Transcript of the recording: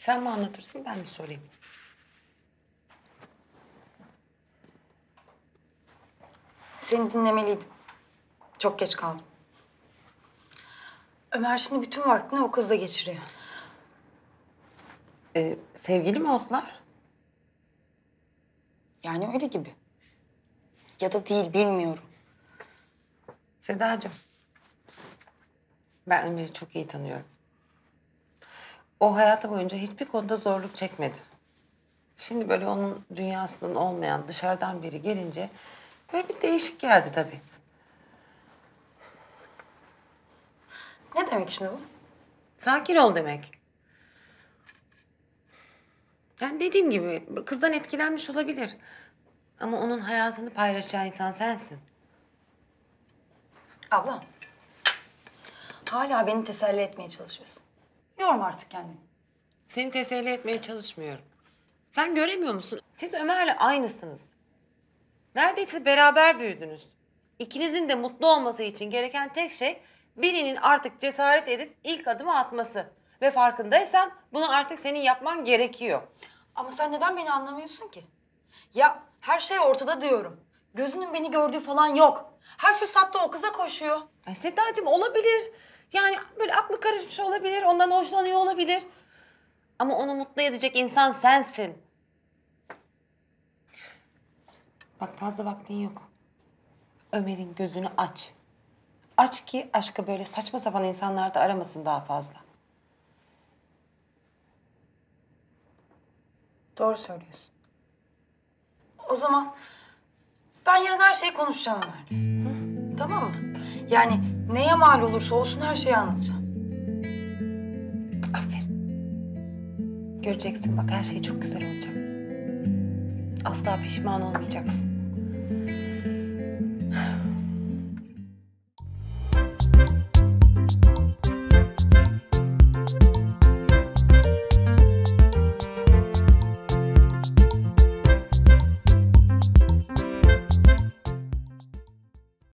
Sen mi anlatırsın, ben mi sorayım? Seni dinlemeliydim. Çok geç kaldım. Ömer şimdi bütün vaktini o kızla geçiriyor. Sevgili mi oldular? Yani öyle gibi. Ya da değil, bilmiyorum. Sedacığım, ben Ömer'i çok iyi tanıyorum. O hayatı boyunca hiçbir konuda zorluk çekmedi. Şimdi böyle onun dünyasından olmayan dışarıdan biri gelince böyle bir değişik geldi tabii. Ne demek şimdi bu? Sakin ol demek. Yani dediğim gibi kızdan etkilenmiş olabilir. Ama onun hayatını paylaşacağı insan sensin. Abla. Hala beni teselli etmeye çalışıyorsun. Yorma artık kendini. Seni teselli etmeye çalışmıyorum. Sen göremiyor musun? Siz Ömer'le aynısınız. Neredeyse beraber büyüdünüz. İkinizin de mutlu olması için gereken tek şey birinin artık cesaret edip ilk adımı atması. Ve farkındaysan bunu artık senin yapman gerekiyor. Ama sen neden beni anlamıyorsun ki? Ya her şey ortada diyorum. Gözünün beni gördüğü falan yok. Her fırsatta o kıza koşuyor. Ay Sedacığım olabilir. Yani böyle aklı karışmış olabilir, ondan hoşlanıyor olabilir. Ama onu mutlu edecek insan sensin. Bak fazla vaktin yok. Ömer'in gözünü aç. Aç ki aşkı böyle saçma sapan insanlarda aramasın daha fazla. Doğru söylüyorsun. O zaman ben yarın her şeyi konuşacağım Ömer'le. Tamam mı? Yani neye mal olursa olsun her şeyi anlatacağım. Aferin. Göreceksin bak her şey çok güzel olacak. Asla pişman olmayacaksın.